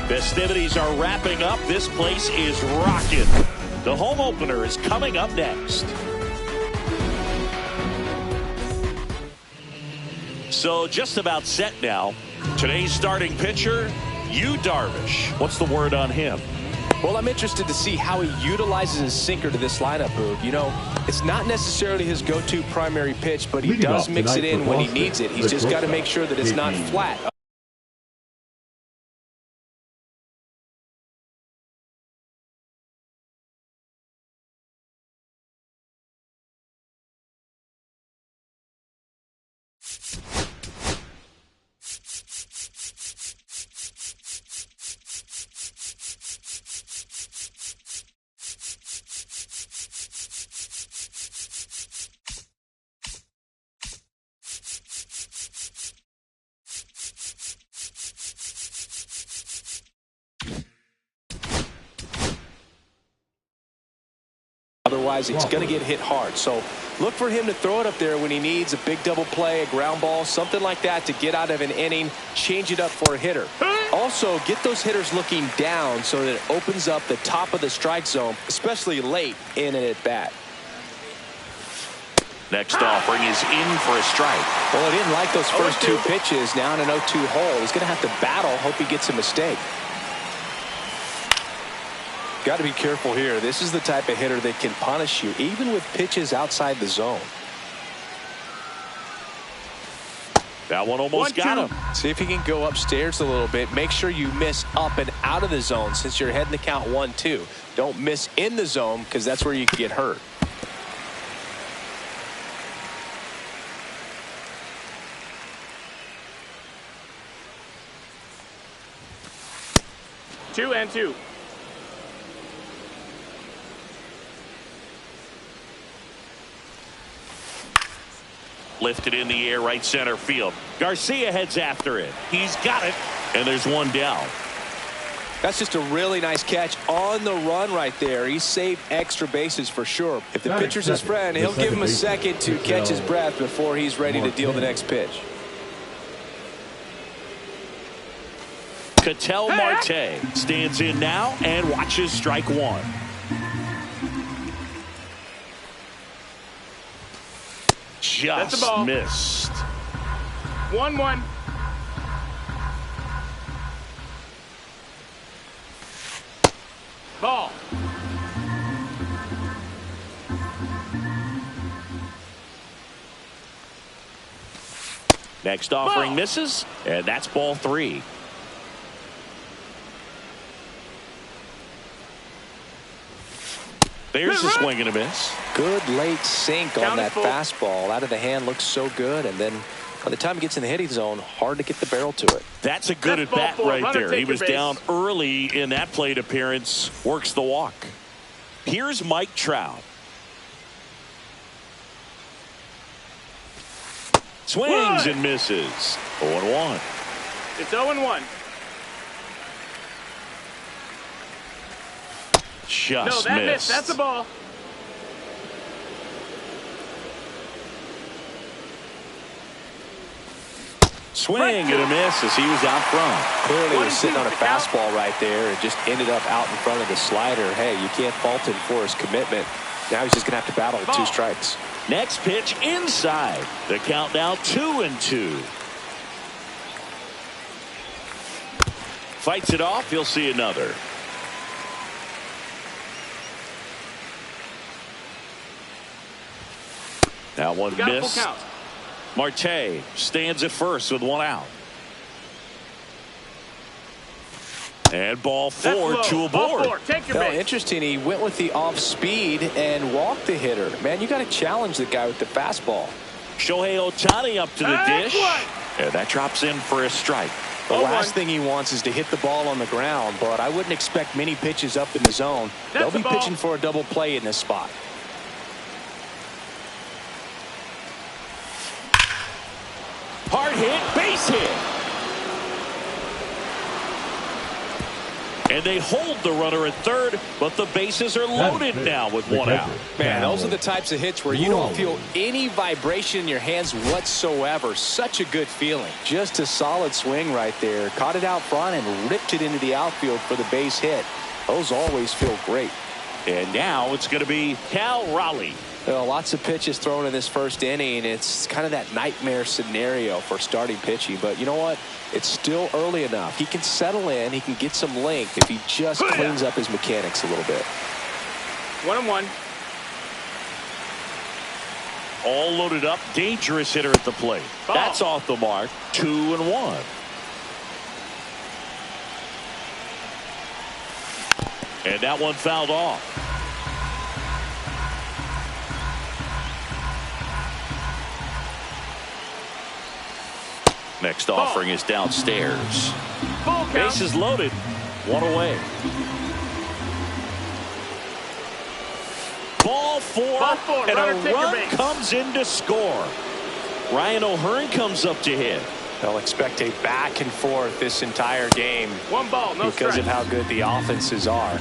Festivities are wrapping up. This place is rocking. The home opener is coming up next. So just about set now. Today's starting pitcher, Yu Darvish. What's the word on him? Well, I'm interested to see how he utilizes his sinker to this lineup, Boog. You know, it's not necessarily his go-to primary pitch, but he does mix it in when he needs it. He's just got to make sure that it's not flat. Otherwise, it's going to get hit hard. So look for him to throw it up there when he needs a big double play, a ground ball, something like that to get out of an inning, change it up for a hitter. Also, get those hitters looking down so that it opens up the top of the strike zone, especially late in an at-bat. Next offering is in for a strike. Well, he didn't like those first two pitches. Now in an 0-2 hole, he's going to have to battle, hope he gets a mistake. Got to be careful here. This is the type of hitter that can punish you, even with pitches outside the zone. That one almost got him. See if he can go upstairs a little bit. Make sure you miss up and out of the zone since you're heading to count 1-2. Don't miss in the zone because that's where you can get hurt. Two and two. Lifted in the air, right center field. Garcia heads after it. He's got it, and there's one down. That's just a really nice catch on the run right there. He saved extra bases for sure. If the pitcher's his friend, he'll give him a second to catch his breath before he's ready to deal the next pitch. Ketel Marte stands in now and watches strike one. Just missed. 1-1. Ball. Next offering misses, and that's ball three. There's a swing and a miss. Good late sink on that fastball. Out of the hand, looks so good, and then by the time he gets in the hitting zone, hard to get the barrel to it. That's a good at-bat right there. He was down early in that plate appearance. Works the walk. Here's Mike Trout. Swings and misses. 0-1. It's 0-1. Just no, that missed. missed. That's a ball. Swing and a miss as he was out front. Clearly he was sitting on a fastball right there and just ended up out in front of the slider. Hey, you can't fault him for his commitment. Now he's just going to have to battle with two strikes. Next pitch inside. The count now 2-2. Fights it off. He'll see another. That one missed. Marte stands at first with one out. And ball four to a board. Interesting. He went with the off speed and walked the hitter. Man, you got to challenge the guy with the fastball. Shohei Ohtani up to the dish. And that drops in for a strike. The last thing he wants is to hit the ball on the ground, but I wouldn't expect many pitches up in the zone. They'll be pitching for a double play in this spot. Hard hit, base hit. And they hold the runner at third, but the bases are loaded now with one out. Man, those are the types of hits where you don't feel any vibration in your hands whatsoever. Such a good feeling. Just a solid swing right there. Caught it out front and ripped it into the outfield for the base hit. Those always feel great. And now it's going to be Cal Raleigh. Well, lots of pitches thrown in this first inning. It's kind of that nightmare scenario for starting pitching. But you know what? It's still early enough. He can settle in. He can get some length if he just cleans up his mechanics a little bit. 1-1. All loaded up. Dangerous hitter at the plate. Ball. That's off the mark. 2-1. And that one fouled off. Next offering is downstairs. Bases loaded. One away. Ball four. And a run comes in to score. Ryan O'Hearn comes up to hit. They'll expect a back and forth this entire game. One ball, no because strike. of how good the offenses are.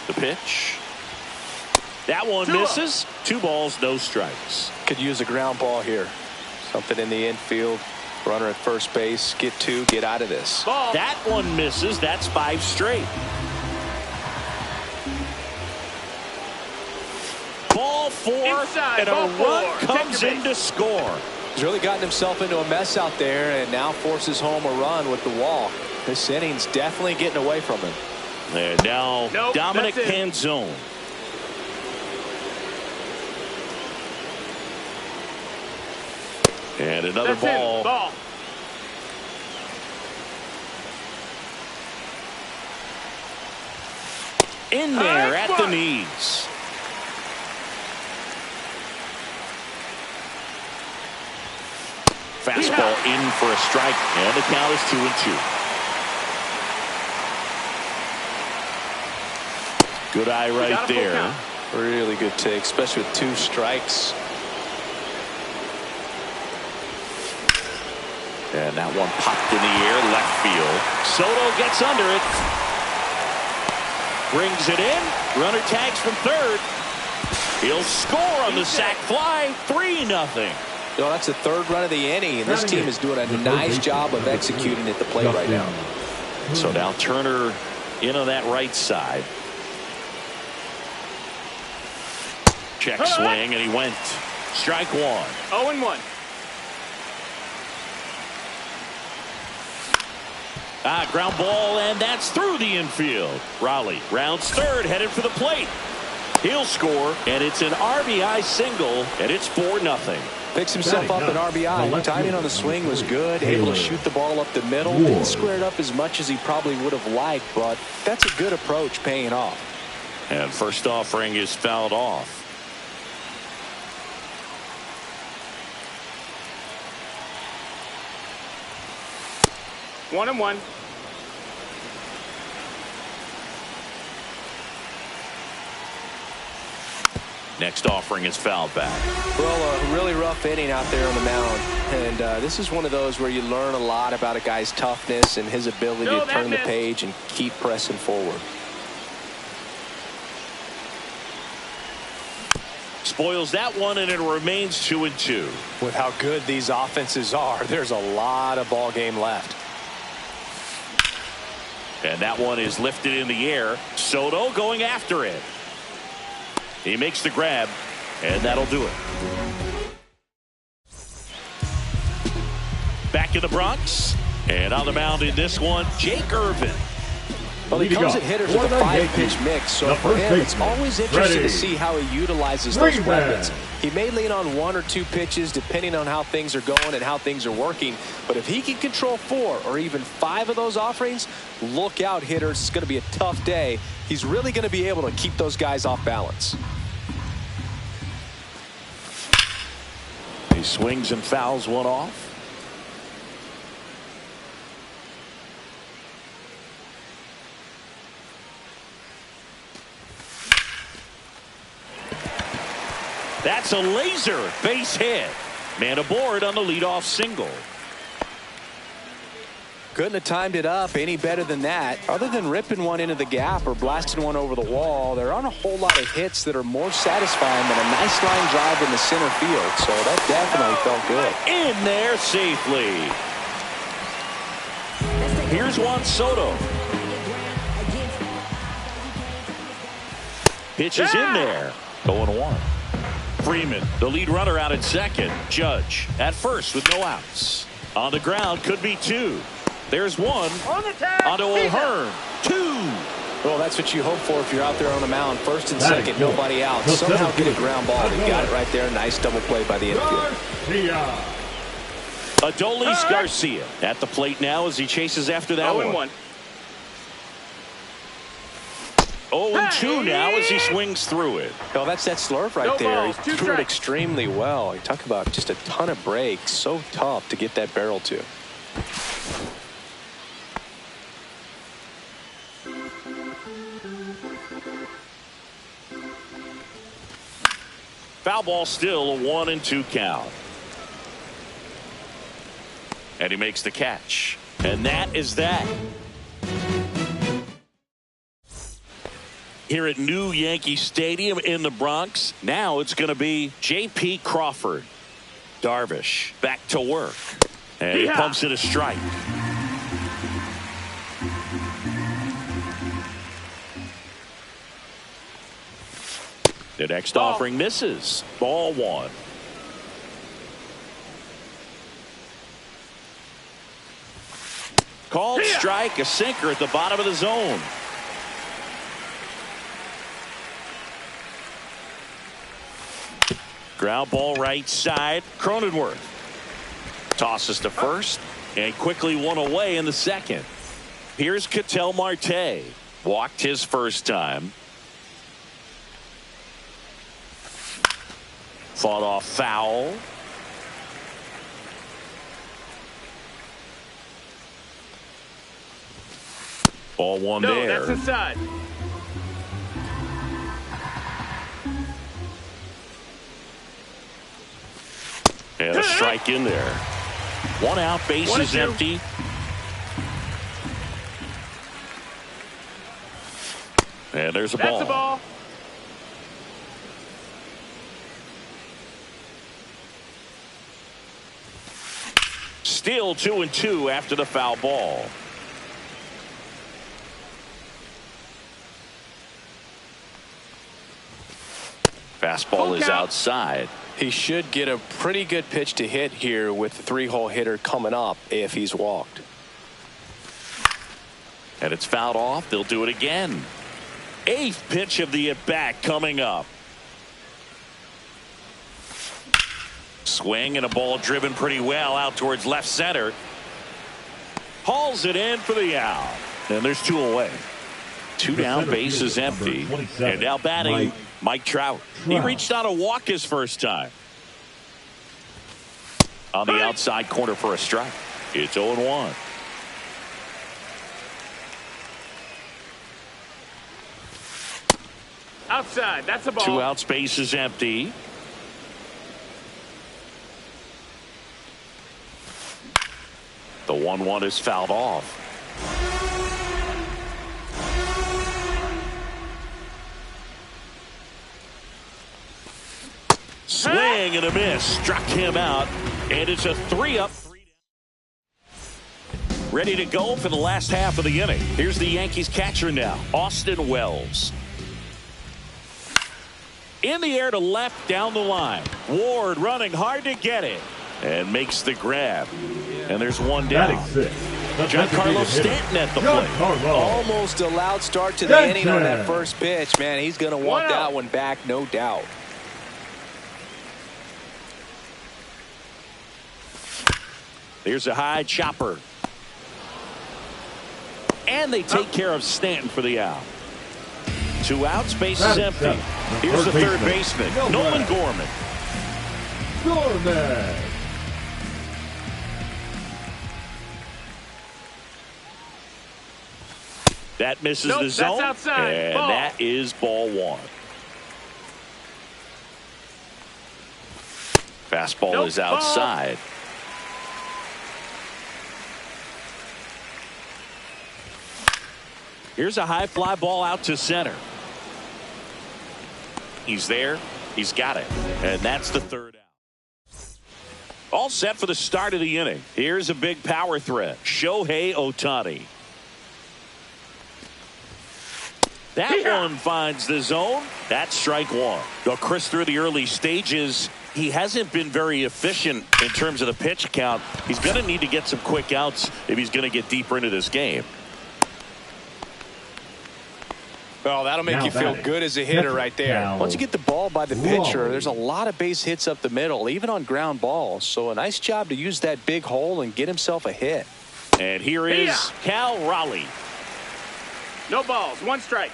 The pitch. That one misses. 2 balls, no strikes. Could use a ground ball here. Something in the infield. Runner at first base. Get 2. Get out of this. Ball. That one misses. That's 5 straight. Ball 4. Inside, and ball a run 4. comes in to score. He's really gotten himself into a mess out there and now forces home a run with the walk. This inning's definitely getting away from him. And now Dominic Canzone. And another ball. In there at the knees. Fastball in for a strike, and the count is 2-2. Good eye right there. Really good take, especially with 2 strikes. And that one popped in the air, left field. Soto gets under it. Brings it in. Runner tags from third. He'll score on the sac fly. 3-0. No, that's the 3rd run of the inning, and this team is doing a nice job of executing at the plate right now. So now Turner in on that right side. Check swing, and he went. Strike 1. 0-1. Ground ball, and that's through the infield. Raleigh rounds third, headed for the plate. He'll score, and it's an RBI single, and it's 4-0. Picks himself up an RBI. Timing on the swing was good. Able to shoot the ball up the middle. Didn't square it up as much as he probably would have liked, but that's a good approach paying off. And first offering is fouled off. One and one. Next offering is fouled back. Well, a really rough inning out there on the mound. And this is one of those where you learn a lot about a guy's toughness and his ability to turn the page and keep pressing forward. Spoils that one, and it remains 2-2. With how good these offenses are, there's a lot of ball game left. And that one is lifted in the air. Soto going after it. He makes the grab, and that'll do it. Back in the Bronx, and on the mound in this one, Jake Irvin. Well, he comes at hitters with a 5-pitch mix, so for him, it's always interesting to see how he utilizes those weapons. He may lean on 1 or 2 pitches depending on how things are going and how things are working, but if he can control 4 or even 5 of those offerings, look out, hitters. It's going to be a tough day. He's really going to be able to keep those guys off balance. He swings and fouls one off. That's a laser base hit. Man aboard on the leadoff single. Couldn't have timed it up any better than that. Other than ripping one into the gap or blasting one over the wall, there aren't a whole lot of hits that are more satisfying than a nice line drive in the center field. So that definitely felt good. In there safely. Here's Juan Soto. Pitches in there. 0-1. Freeman, the lead runner, out at second. Judge at first with no outs. On the ground, could be two. There's one. Onto O'Hearn. Two. Well, that's what you hope for if you're out there on the mound. First and second, nobody out. Somehow get a ground ball. He got it right there. Nice double play by the infield. Adolis Garcia at the plate now as he chases after that one. 0-2 now as he swings through it. Well, that's that slurve right there. He threw it extremely well. You talk about just a ton of breaks. So tough to get that barrel to. Foul ball, still a 1-2 count. And he makes the catch. And that is that. Here at New Yankee Stadium in the Bronx, now it's going to be J.P. Crawford. Darvish back to work. And he pumps it a strike. The next offering misses. Ball one. Called strike, a sinker at the bottom of the zone. Ground ball right side. Cronenworth tosses to first and quickly one away in the second. Here's Ketel Marte. Walked his first time. Fought off foul. Ball one there. That's inside. And a strike in there. One out, base is empty. And there's a ball. That's a ball. Still 2-2 after the foul ball. Fastball is outside. He should get a pretty good pitch to hit here with the three-hole hitter coming up if he's walked. And it's fouled off. They'll do it again. Eighth pitch of the at-bat coming up. Swing and a ball driven pretty well out towards left center. Hauls it in for the out. And there's two away. Two down, base is empty. And now batting Mike Trout. He reached on a walk his first time. On the outside corner for a strike. It's 0-1. Outside. That's a ball. Two outs, base is empty. The 1-1 is fouled off. Swing and a miss. Struck him out. And it's a 3-up. Ready to go for the last half of the inning. Here's the Yankees catcher now, Austin Wells. In the air to left down the line. Ward running hard to get it. And makes the grab. And there's one down. Giancarlo Stanton at the plate. Almost a loud start to the inning on that first pitch. Man, he's going to want that one back, no doubt. There's a high chopper. And they take care of Stanton for the out. Two outs, base is empty. Here's the third baseman, Nolan Gorman. That misses the zone. That's outside. And ball. that is ball one. Fastball is outside. Here's a high fly ball out to center. He's there. He's got it. And that's the third out. All set for the start of the inning. Here's a big power threat. Shohei Ohtani. That one finds the zone. That's strike one. Well, Chris, through the early stages, he hasn't been very efficient in terms of the pitch count. He's going to need to get some quick outs if he's going to get deeper into this game. Well, that'll make you feel good as a hitter right there. Once you get the ball by the pitcher, there's a lot of base hits up the middle, even on ground balls. So a nice job to use that big hole and get himself a hit. And here is Cal Raleigh. No balls. One strike.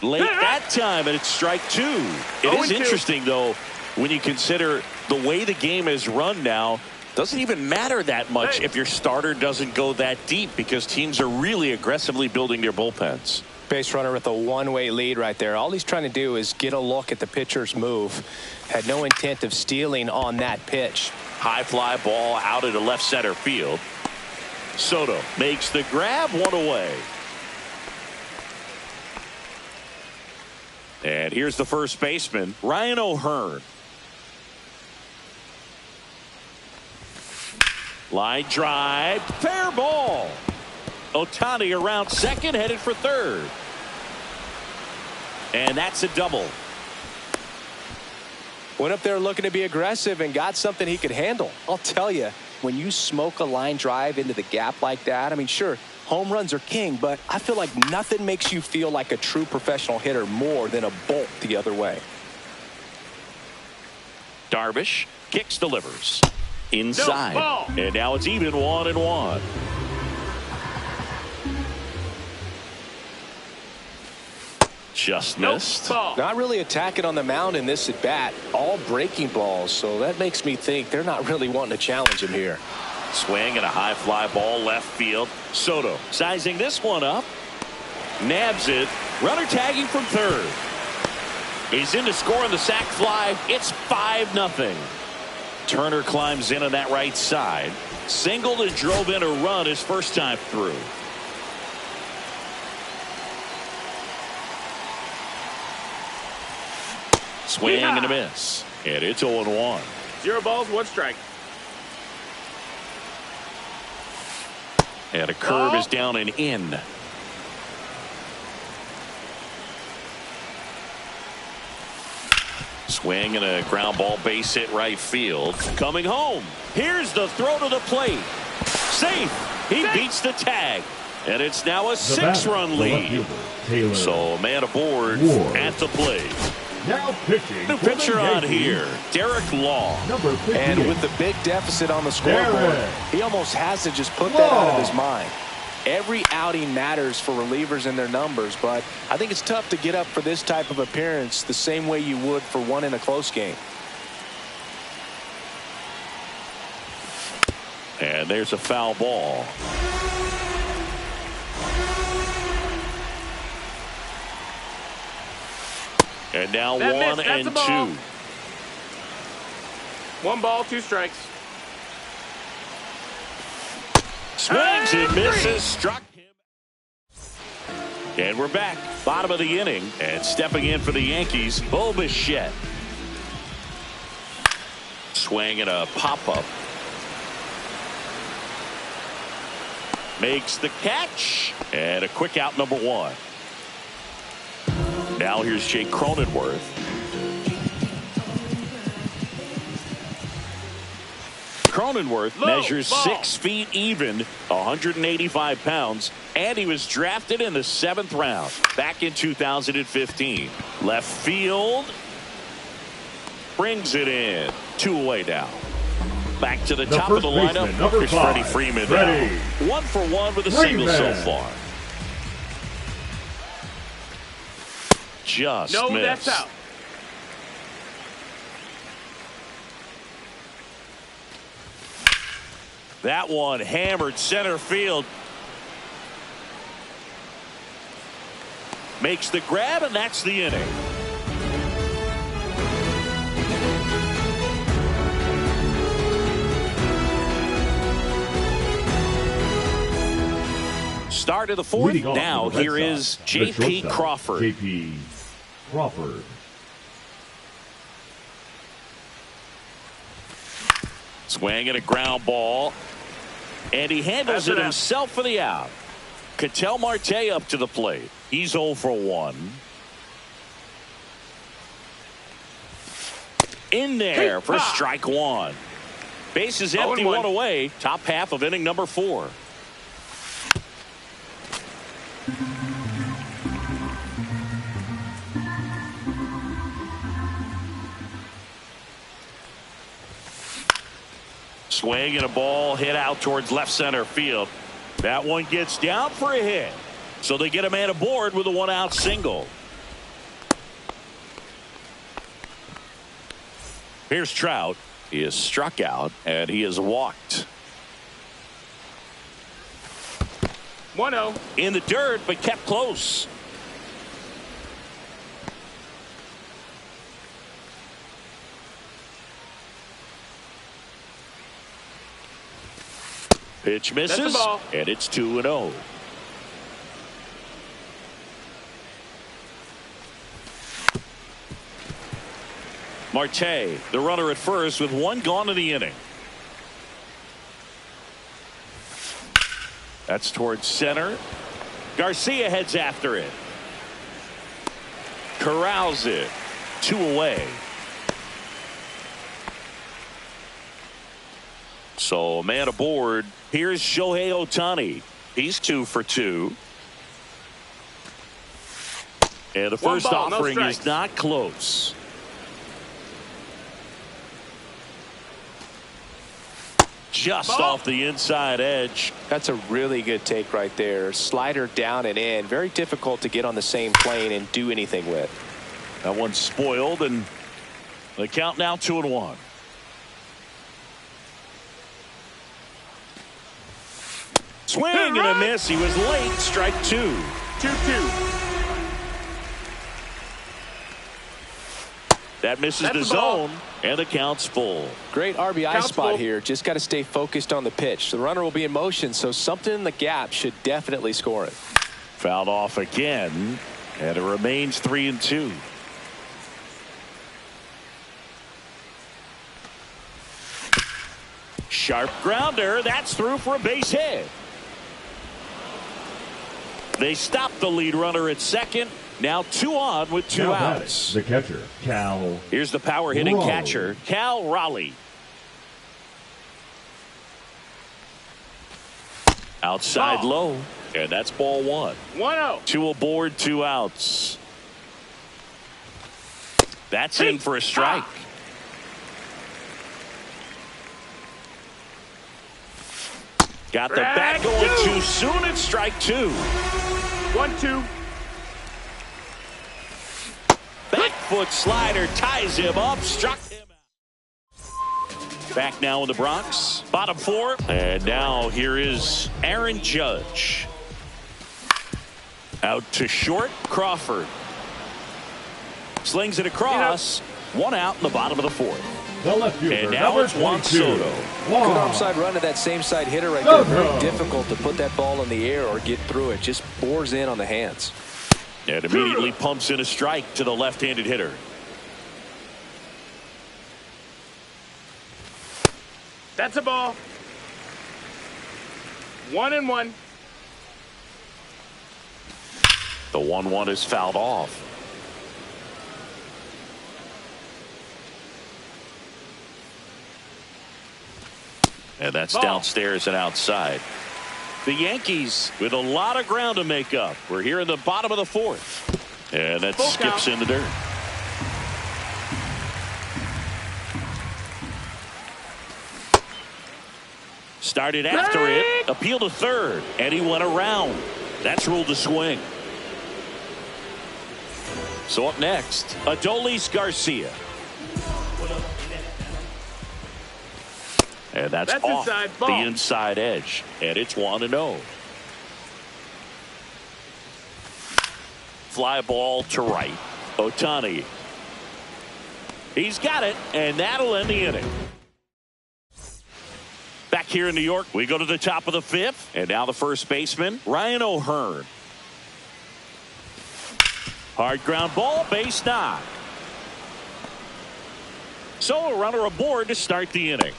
Late that time, and it's strike two. It is interesting, though, when you consider the way the game is run now. Doesn't even matter that much if your starter doesn't go that deep, because teams are really aggressively building their bullpens. Base runner with a one-way lead right there. All he's trying to do is get a look at the pitcher's move. Had no intent of stealing on that pitch. High fly ball out into left center field. Soto makes the grab, one away. And here's the first baseman, Ryan O'Hearn. Line drive, fair ball. Ohtani around second, headed for third. And that's a double. Went up there looking to be aggressive and got something he could handle. I'll tell you, when you smoke a line drive into the gap like that, I mean, sure, home runs are king, but I feel like nothing makes you feel like a true professional hitter more than a bolt the other way. Darvish kicks, delivers. Inside. No, and now it's even 1-1. Just missed. Not really attacking on the mound in this at bat. All breaking balls. So that makes me think they're not really wanting to challenge him here. Swing and a high fly ball left field. Soto sizing this one up. Nabs it. Runner tagging from third. He's in to score on the sac fly. It's 5-0. Turner climbs in on that right side. Singled and drove in a run his first time through. Swing and a miss. And it's 0-1. 0 balls, 1 strike. And a curve is down and in. Swing and a ground ball, base hit right field. Coming home. Here's the throw to the plate. Safe. He beats the tag. And it's now a 6-run lead. So a man aboard at the plate. Now pitching. New pitcher on here, Derek Law. And with the big deficit on the scoreboard, he almost has to just put that out of his mind. Every outing matters for relievers and their numbers, but I think it's tough to get up for this type of appearance the same way you would for one in a close game. And there's a foul ball. And now That 1 missed. That's and a ball. 2. 1 ball, 2 strikes. Swings and misses. Struck him. And we're back. Bottom of the inning. And stepping in for the Yankees, Bo Bichette. Swing and a pop-up. Makes the catch. And a quick out, number 1. Now here's Jake Cronenworth. Cronenworth measures 6 feet even, 185 pounds, and he was drafted in the 7th round back in 2015. Left field. Brings it in. 2 away now. Back to the top of the lineup. Here's Freddie Freeman now. 1 for 1 with a single so far. Just No, missed. that's out. That one hammered center field. Makes the grab, and that's the inning. Start of the fourth. Now here is J.P. Crawford. J.P. Crawford. Swing and a ground ball. And he handles it himself for the out. Ketel Marte up to the plate. He's 0 for 1. In there for strike one. Bases empty, 1 away. Top half of inning number 4. Swing and a ball hit out towards left center field. That one gets down for a hit. So they get a man aboard with a 1-out single. Here's Trout. He is struck out and he is walked. 1-0. In the dirt, but kept close. Pitch misses, and it's 2-0. Marte, the runner at first with 1 gone in the inning. That's towards center. Garcia heads after it. Corrals it. 2 away. So a man aboard. Here's Shohei Ohtani. He's 2 for 2. And the first offering is not close. Just off the inside edge. That's a really good take right there. Slider down and in. Very difficult to get on the same plane and do anything with. That one's spoiled, and the count now 2-1. Swing and a miss. He was late. Strike 2. 2-2. That misses the zone, and the count's full. Great RBI spot here. Just got to stay focused on the pitch. The runner will be in motion, so something in the gap should definitely score it. Fouled off again, and it remains 3-2. Sharp grounder. That's through for a base hit. They stop the lead runner at second. Now 2 on with 2 outs. The catcher, Cal. Here's the power hitting Raleigh. catcher, Cal Raleigh. Outside low, and that's ball 1. 1-0. 2 aboard, 2 outs. That's in for a strike. Got the bat going too soon. It's strike 2. 1-2. Back foot slider ties him up, struck him out. Back now in the Bronx, bottom 4, and now here is Aaron Judge. Out to short, Crawford. Slings it across, 1 out in the bottom of the 4th. The left fielder, and now it's Juan Soto. Good offside run to that same side hitter right there. Very difficult to put that ball in the air or get through it. Just bores in on the hands. And immediately pumps in a strike to the left-handed hitter. That's a ball. 1-1. The 1-1 is fouled off. And that's downstairs and outside. The Yankees with a lot of ground to make up. We're here in the bottom of the 4th. And that skips in the dirt. Started after it. Appeal to third. And he went around. That's ruled a swing. So up next, Adolis Garcia. And that's off the inside edge. And it's 1-0. Fly ball to right. Ohtani. He's got it, and that'll end the inning. Back here in New York, we go to the top of the fifth. And now the first baseman, Ryan O'Hearn. Hard ground ball, base knock. So a runner aboard to start the inning.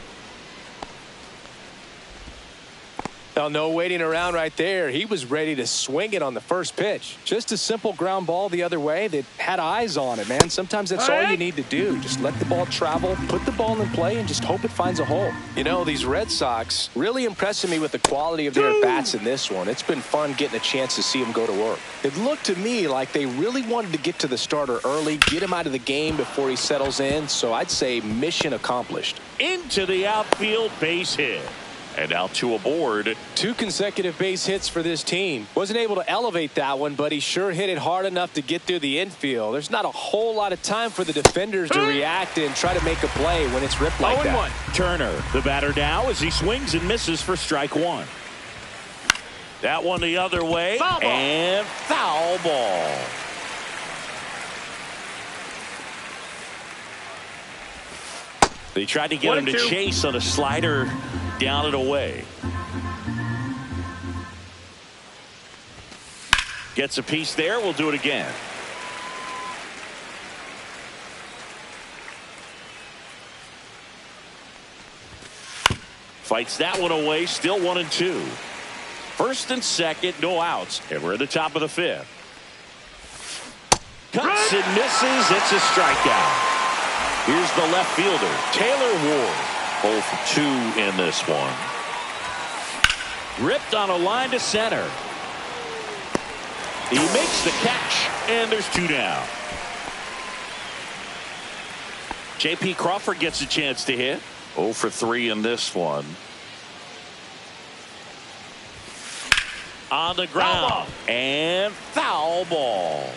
Now, no waiting around right there. He was ready to swing it on the first pitch. Just a simple ground ball the other way that had eyes on it, man. Sometimes that's all you need to do. Just let the ball travel, put the ball in play, and just hope it finds a hole. You know, these Red Sox really impressing me with the quality of their at-bats in this one. It's been fun getting a chance to see them go to work. It looked to me like they really wanted to get to the starter early, get him out of the game before he settles in. So I'd say mission accomplished. Into the outfield, base hit. And now two aboard. 2 consecutive base hits for this team. Wasn't able to elevate that one, but he sure hit it hard enough to get through the infield. There's not a whole lot of time for the defenders to react and try to make a play when it's ripped like that. Turner, the batter now, as he swings and misses for strike one. That one the other way. Foul ball. And foul ball. They tried to get him to chase on a slider down and away. Gets a piece there. We'll do it again. Fights that one away. Still 1-2. First and second, no outs. And we're at the top of the fifth. Cuts and misses. It's a strikeout. Here's the left fielder, Taylor Ward. 0 for 2 in this one. Ripped on a line to center. He makes the catch, and there's 2 down. J.P. Crawford gets a chance to hit. 0 for 3 in this one. On the ground. And foul ball.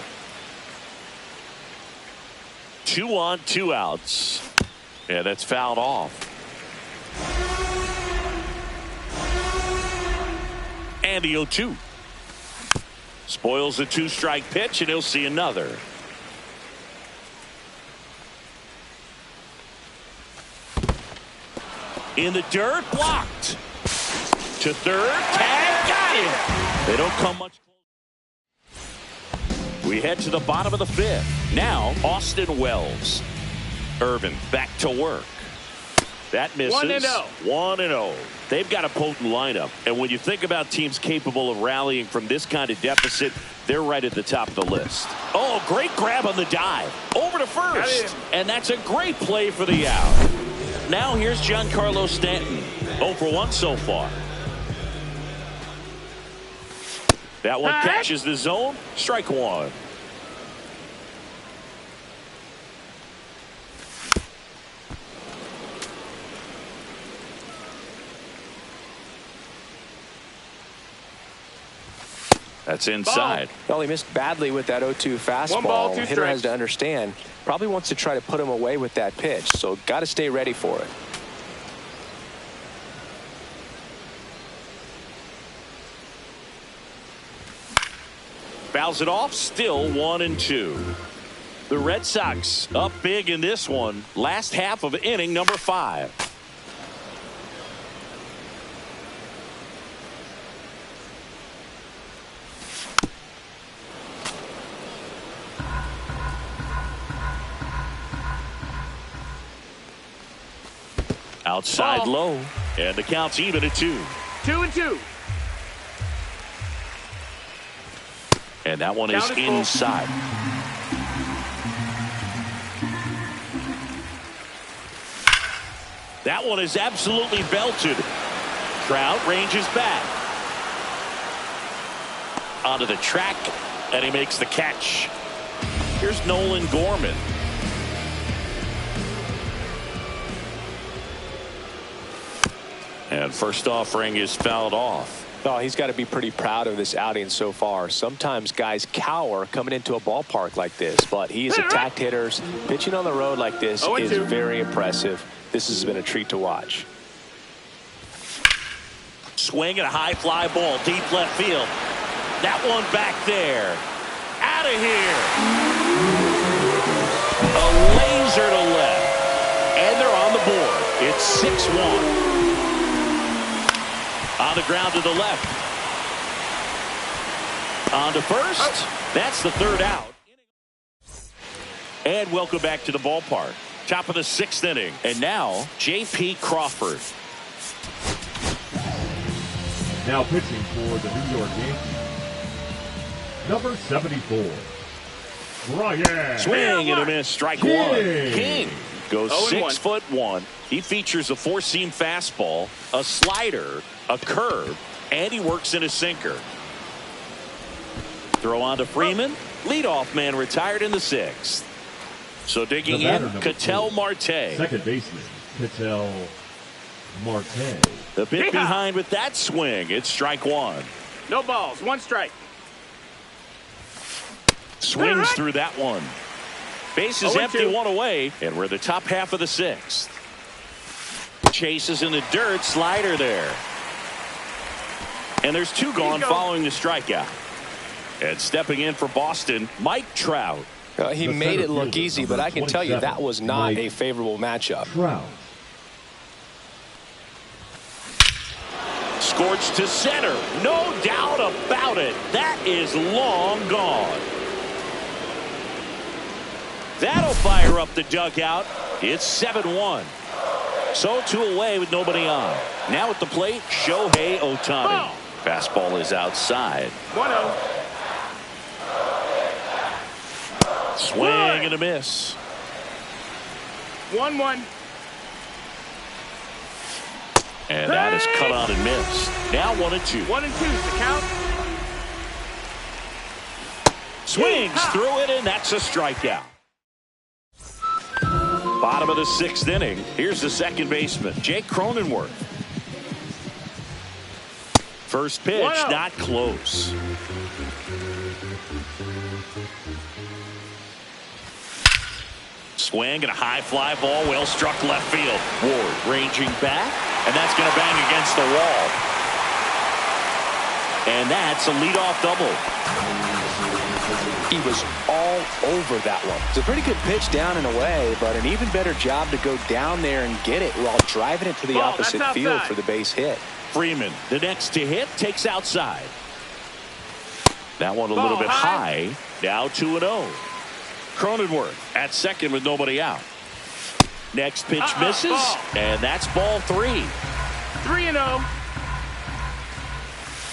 2 on, 2 outs. And that's fouled off. And the 0-2. Spoils the 2-strike pitch, and he'll see another. In the dirt, blocked. To third, tag, got him. They don't come much closer. We head to the bottom of the fifth. Now, Austin Wells. Irvin back to work. That misses. 1-0. 1-0. They've got a potent lineup. And when you think about teams capable of rallying from this kind of deficit, they're right at the top of the list. Oh, great grab on the dive. Over to first. And that's a great play for the out. Now here's Giancarlo Stanton. 0 for 1 so far. That one catches the zone. Strike one. That's inside. Well, he missed badly with that 0-2 fastball. 1 ball, 2 Hitter has strikes. to understand. Probably wants to try to put him away with that pitch. So got to stay ready for it. Fouls it off. Still 1-2. The Red Sox up big in this one. Last half of inning number 5. Outside Ball. low. And the count's even at 2. 2-2. And that one is Count is full. inside. That one is absolutely belted. Trout ranges back. Onto the track, and he makes the catch. Here's Nolan Gorman. And first offering is fouled off. Oh, he's got to be pretty proud of this outing so far. Sometimes guys cower coming into a ballpark like this, but he has attacked hitters. Pitching on the road like this is 0-2. very impressive. This has been a treat to watch. Swing and a high fly ball, deep left field. That one back there. Out of here. A laser to left. And they're on the board. It's 6-1. On the ground to the left. On to first. That's the third out. And welcome back to the ballpark. Top of the 6th inning. And now, J.P. Crawford. Now pitching for the New York Yankees, number 74, Ryan. Swing and a miss. Strike King. one. King goes 0-1. 6'1". He features a 4-seam fastball, a slider, a curve, and he works in a sinker. Throw on to Freeman. Leadoff man retired in the 6th. So digging in, Ketel Marte. Second baseman, Ketel Marte. The bit behind with that swing. It's strike one. No balls. 1 strike. Swings through that one. Bases 0-2. empty, 1 away, and we're the top half of the 6th. Chases in the dirt, slider there. And there's 2 gone following the strikeout. And stepping in for Boston, Mike Trout. He made it look easy, but I can tell you that was not a favorable matchup. Trout. Scorched to center. No doubt about it. That is long gone. That'll fire up the dugout. It's 7-1. So 2 away with nobody on. Now at the plate, Shohei Ohtani. Fastball is outside. 1-0. Swing and a miss. 1-1. And that is cut on and missed. Now 1-2. 1-2 is the count. Swings through it, and that's a strikeout. Bottom of the 6th inning. Here's the second baseman, Jake Cronenworth. First pitch, not close. Swing and a high fly ball, well struck left field. Ward ranging back, and that's going to bang against the wall. And that's a leadoff double. He was all over that one. It's a pretty good pitch down and away, but an even better job to go down there and get it while driving it to the opposite field for the base hit. Freeman, the next to hit, takes outside. That one a little bit high. Now 2-0. Cronenworth at second with nobody out. Next pitch misses, and that's ball 3. 3-0.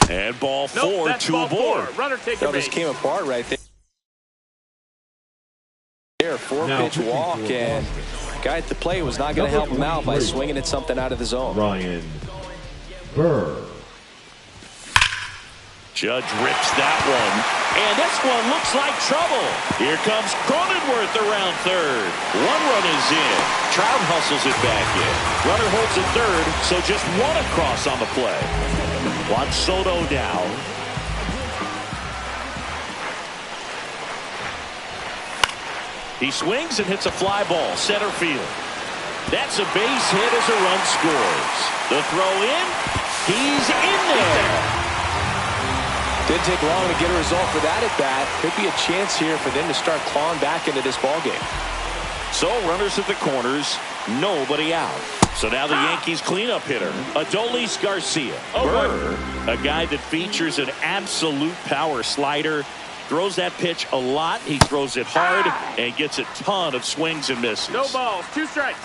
And ball 4, that's 2 ball aboard. 4. Runner taking base. This came apart right there. 4-pitch walk, and guy at the plate was not going to help him out by swinging at something out of the zone. Ryan Burr. Judge rips that one, and this one looks like trouble. Here comes Cronenworth around third. 1 run is in. Trout hustles it back in. Runner holds it third, so just 1 across on the play. Juan Soto down. He swings and hits a fly ball, center field. That's a base hit as a run scores. The throw in, he's in there. Didn't take long to get a result for that at bat. Could be a chance here for them to start clawing back into this ball game. So runners at the corners, nobody out. So now the Yankees cleanup hitter, Adolis Garcia. Burr, a guy that features an absolute power slider, throws that pitch a lot. He throws it hard and gets a ton of swings and misses. No balls. 2 strikes.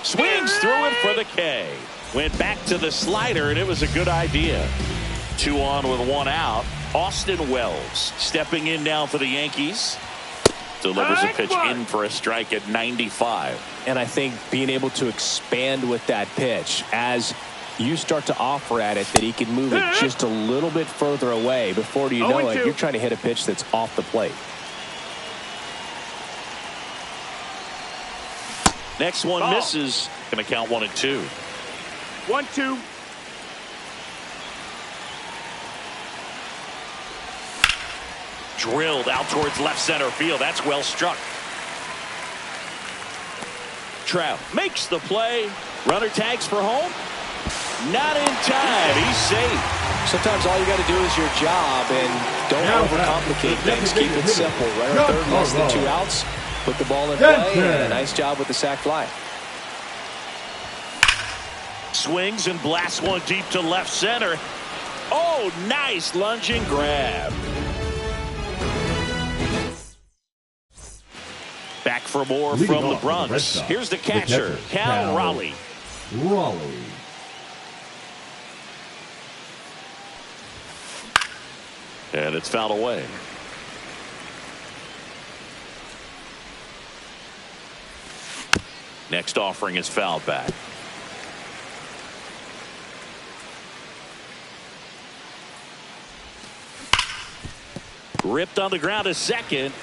Swings through it for the K. Went back to the slider, and it was a good idea. 2 on with 1 out. Austin Wells stepping in now for the Yankees. Delivers a pitch in for a strike at 95. And I think being able to expand with that pitch as you start to offer at it, that he can move it just a little bit further away. Before you know it, you're trying to hit a pitch that's off the plate. Next one misses. Going to count 1-2. 1-2. Drilled out towards left center field. That's well struck. Trout makes the play. Runner tags for home. Not in time. He's safe. Sometimes all you got to do is your job and don't overcomplicate things. Keep it simple. Runner third, less than 2 outs. Put the ball in play, and a nice job with the sac fly. Swings and blasts one deep to left center. Oh, nice lunging grab. Back for more Leading from the off Bronx. the Red Sox, Here's the catcher, Cal Raleigh. Raleigh. And it's fouled away. Next offering is fouled back. Ripped on the ground to second.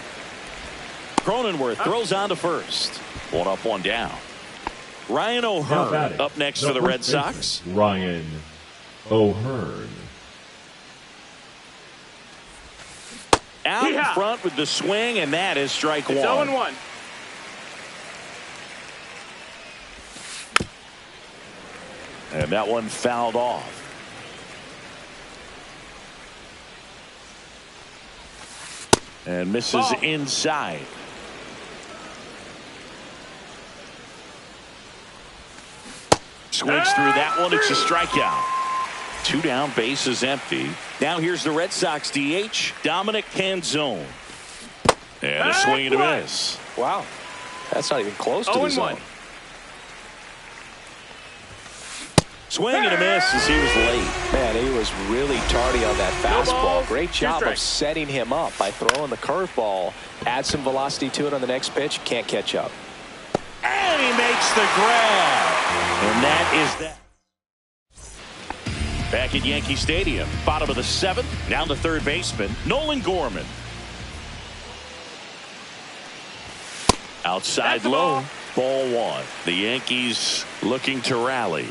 Cronenworth throws on to first. One up, one down. Ryan O'Hearn up next for the Red Sox. Ryan O'Hearn. Out in front with the swing, and that is strike one. It's 0-1. And that one fouled off. And misses inside. Swings through that one. It's a strikeout. 2 down, bases empty. Now here's the Red Sox DH, Dominic Canzone. And a swing and a miss. Wow. That's not even close to the zone. Swing and a miss as he was late. Man, he was really tardy on that fastball. Great job of setting him up by throwing the curveball. Add some velocity to it on the next pitch. Can't catch up. And he makes the grab. And that is that. Back at Yankee Stadium, bottom of the 7th. Now the third baseman, Nolan Gorman. Outside low, ball 1. The Yankees looking to rally.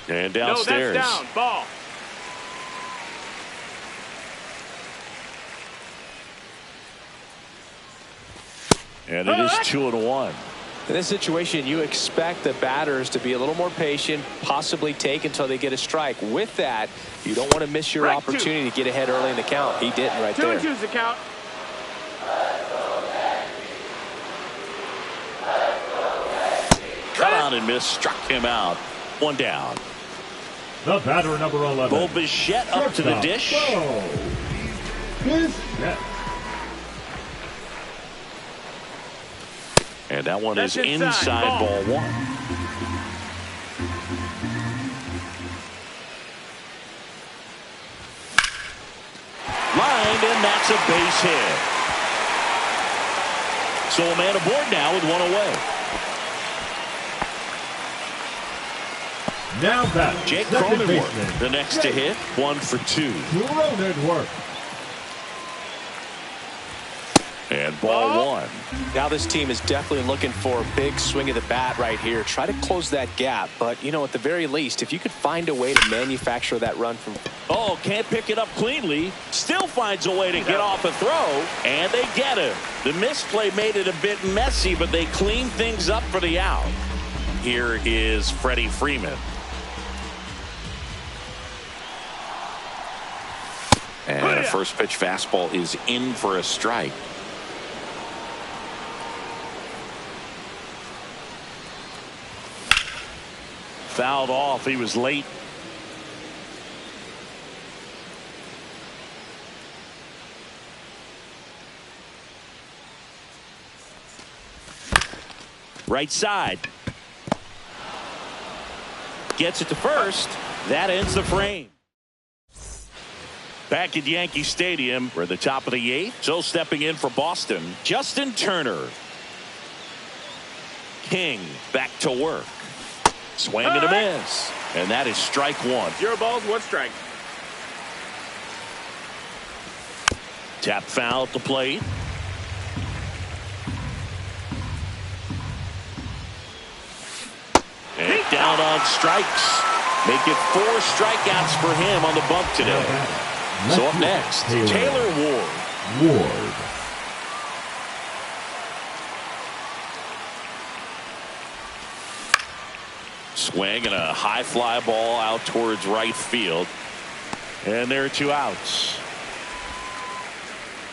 And downstairs. No, that's down. Ball. And it is 2-1. In this situation, you expect the batters to be a little more patient, possibly take until they get a strike. With that, you don't want to miss your opportunity to get ahead early in the count. He didn't right there. 2-2's the count. Cut on and miss, struck him out. 1 down. The batter, number 11. Bo Bichette up to the dish. Bichette. And that one is inside ball 1. Lined, and that's a base hit. So a man aboard now with 1 away. Now back. Jake Cronenworth, the next to hit, 1 for 2. Cronenworth. And ball 1. Now this team is definitely looking for a big swing of the bat right here. Try to close that gap. But, you know, at the very least, if you could find a way to manufacture that run from... Oh, can't pick it up cleanly. Still finds a way to get off a throw. And they get him. The misplay made it a bit messy, but they cleaned things up for the out. Here is Freddie Freeman. And a first pitch fastball is in for a strike. Fouled off. He was late. Right side. Gets it to first. That ends the frame. Back at Yankee Stadium, we're at the top of the 8th. So stepping in for Boston, Justin Turner. King back to work. Swing and a miss. And that is strike 1. 0 balls, 1 strike. Tap foul at the plate. And down on strikes. Make it 4 strikeouts for him on the bump today. So up next, Taylor Ward. Swing and a high fly ball out towards right field. And there are 2 outs.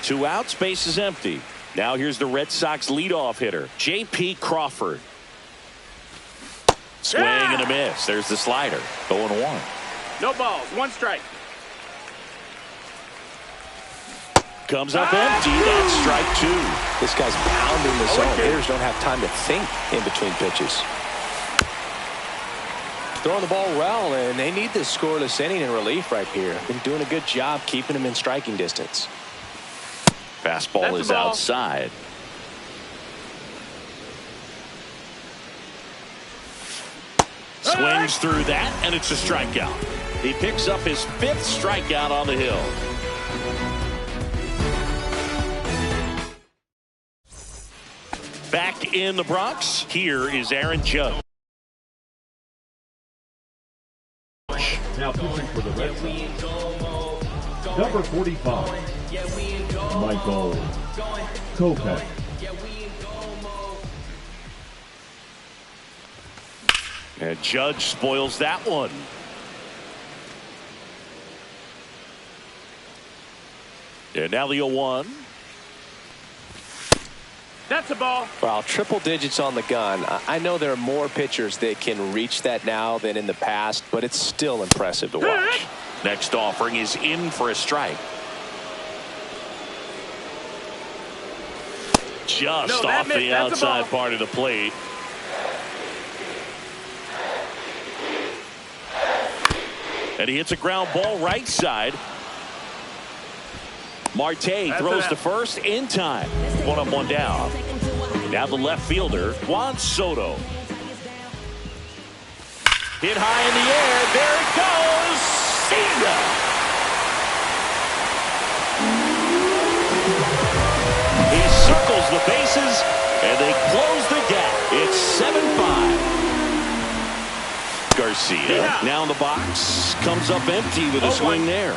2 outs, base is empty. Now here's the Red Sox leadoff hitter, J.P. Crawford. Swing and a miss. There's the slider. 0-1. No balls. 1 strike. Comes up empty. That's strike 2. This guy's pounding the zone. Hitters don't have time to think in between pitches. Throwing the ball well, and they need this scoreless inning in relief right here. Been doing a good job keeping him in striking distance. Fastball is outside. Swings through that, and it's a strikeout. He picks up his 5th strikeout on the hill. Back in the Bronx, here is Aaron Judge. Now pitching for the Red Sox, number 45, Michael Kopech. And Judge spoils that one. And now the 0-1. That's a ball. Well, triple digits on the gun. I know there are more pitchers that can reach that now than in the past, but it's still impressive to watch. Next offering is in for a strike. Just off the outside part of the plate. And he hits a ground ball right side. Marte throws to first in time. 1 up, 1 down. Now the left fielder, Juan Soto. Hit high in the air. There it goes. See ya. He circles the bases, and they close the gap. It's 7-5. Garcia now in the box. Comes up empty with a swing there.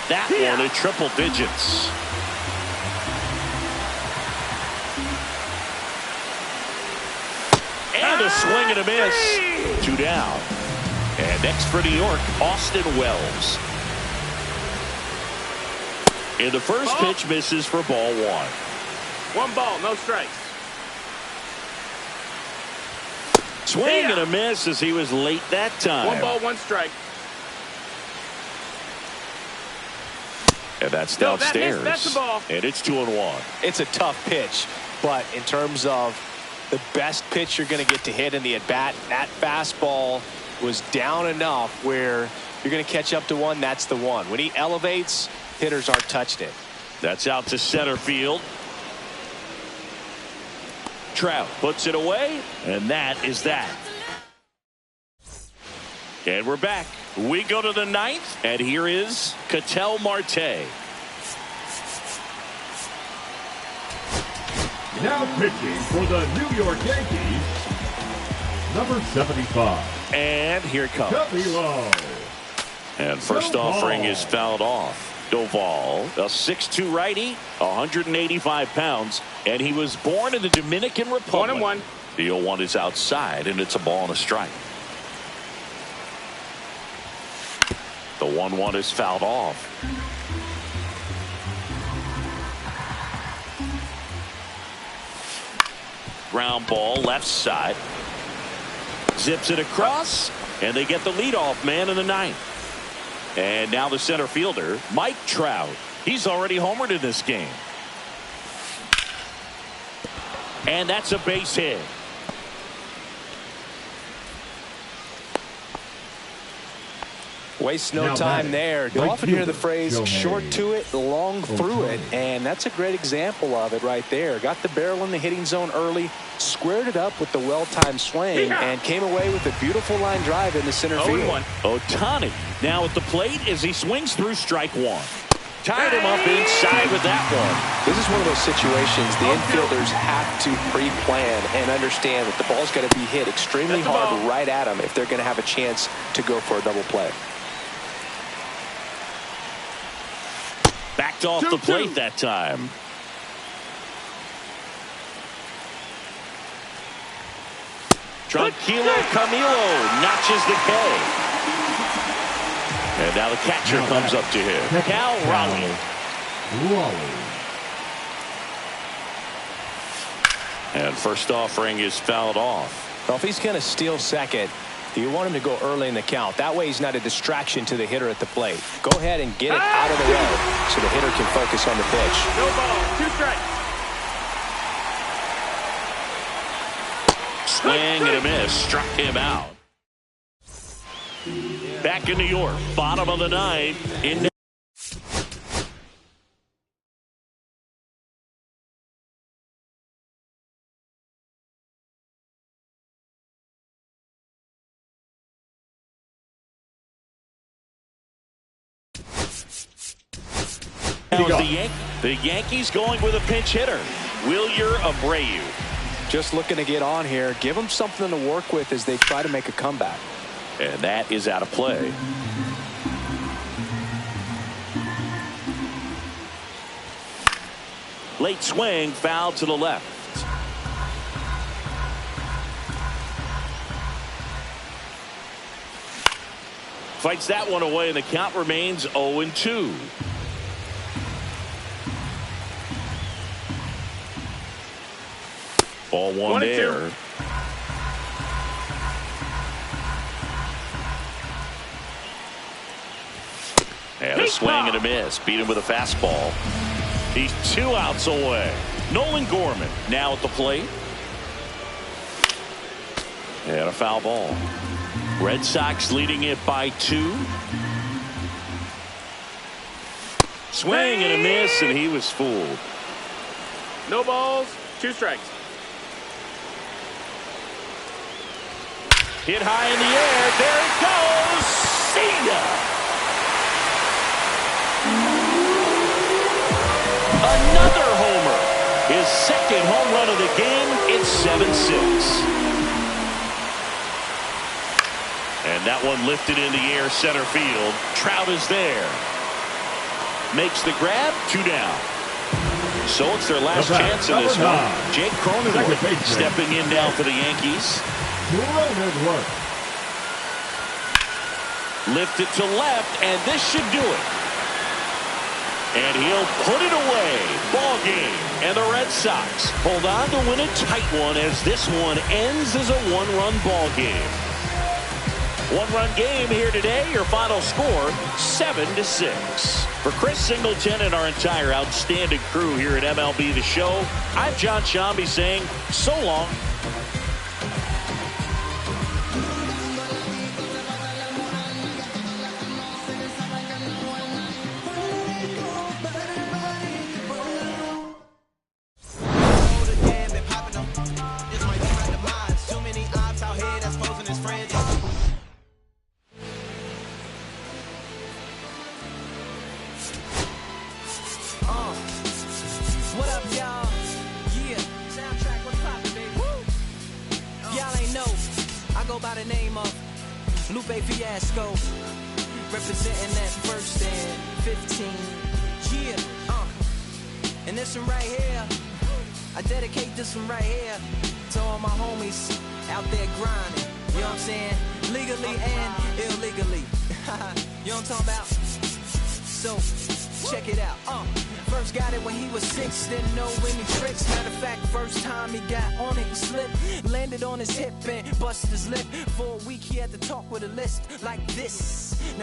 That one in triple digits. And a swing and a miss. 2 down. And next for New York, Austin Wells. And the first pitch misses for ball 1. 1 ball, no strikes. Swing and a miss as he was late that time. 1 ball, 1 strike. And that's downstairs. That's a ball. And it's 2-1. It's a tough pitch, but in terms of the best pitch you're going to get to hit in the at-bat, that fastball was down enough where you're going to catch up to one. That's the one. When he elevates, hitters aren't touching it. That's out to center field. Trout puts it away, and that is that. And we're back. We go to the 9th, and here is Ketel Marte. Now pitching for the New York Yankees, number 75. And here it comes. Camilo. And first offering is fouled off. Doval, a 6'2 righty, 185 pounds, and he was born in the Dominican Republic. 1-1. The 0-1 is outside, and it's a ball and a strike. The 1-1 is fouled off. Ground ball left side. Zips it across, and they get the leadoff man in the 9th. And now the center fielder, Mike Trout. He's already homered in this game. And that's a base hit. Waste no time there. You often hear the phrase short to it, long through it, and that's a great example of it right there. Got the barrel in the hitting zone early, squared it up with the well-timed swing, and came away with a beautiful line drive in the center field. Ohtani now at the plate as he swings through strike 1. Tied him up inside with that one. This is one of those situations the infielders have to pre-plan and understand that the ball's got to be hit extremely hard right at them if they're going to have a chance to go for a double play. Backed off the plate that time. Tranquilo Camilo notches the K. And now the catcher comes up to him. Cal Raleigh. Raleigh. And first offering is fouled off. Well, if he's going to steal second, you want him to go early in the count. That way he's not a distraction to the hitter at the plate. Go ahead and get it out of the way so the hitter can focus on the pitch. No ball. 2 strikes. Swing and a miss. Struck him out. Back in New York. Bottom of the ninth. In the Yankees going with a pinch hitter. Wilyer Abreu. Just looking to get on here. Give them something to work with as they try to make a comeback. And that is out of play. Late swing, foul to the left. Fights that one away, and the count remains 0-2. Ball one there. And a swing and a miss. Beat him with a fastball. He's 2 outs away. Nolan Gorman now at the plate. And a foul ball. Red Sox leading it by 2. Swing and a miss, and he was fooled. No balls. 2 strikes. Hit high in the air. There it goes. See ya. Another homer. His second home run of the game. It's 7-6. And that one lifted in the air center field. Trout is there. Makes the grab. 2 down. So it's their last chance in this one. Jake Cronenworth stepping in now for the Yankees. Lift it to left, and this should do it. And he'll put it away. Ball game. And the Red Sox hold on to win a tight one as this one ends as a 1-run ball game. 1-run game here today. Your final score 7-6. For Chris Singleton and our entire outstanding crew here at MLB The Show, I'm John Shambi saying so long. What up, y'all? Yeah, soundtrack, what's poppin', baby? Woo! Y'all ain't know, I go by the name of Lupe Fiasco, representing that 1st and 15. Yeah, and this one right here, I dedicate this one right here to all my homies out there grinding. You know what I'm saying? Legally and illegally. You know what I'm talking about? So, check it out. First got it when he was 6, didn't know any tricks. Matter of fact, first time he got on it, he slipped, landed on his hip and busted his lip. For a week he had to talk with a list like this. Now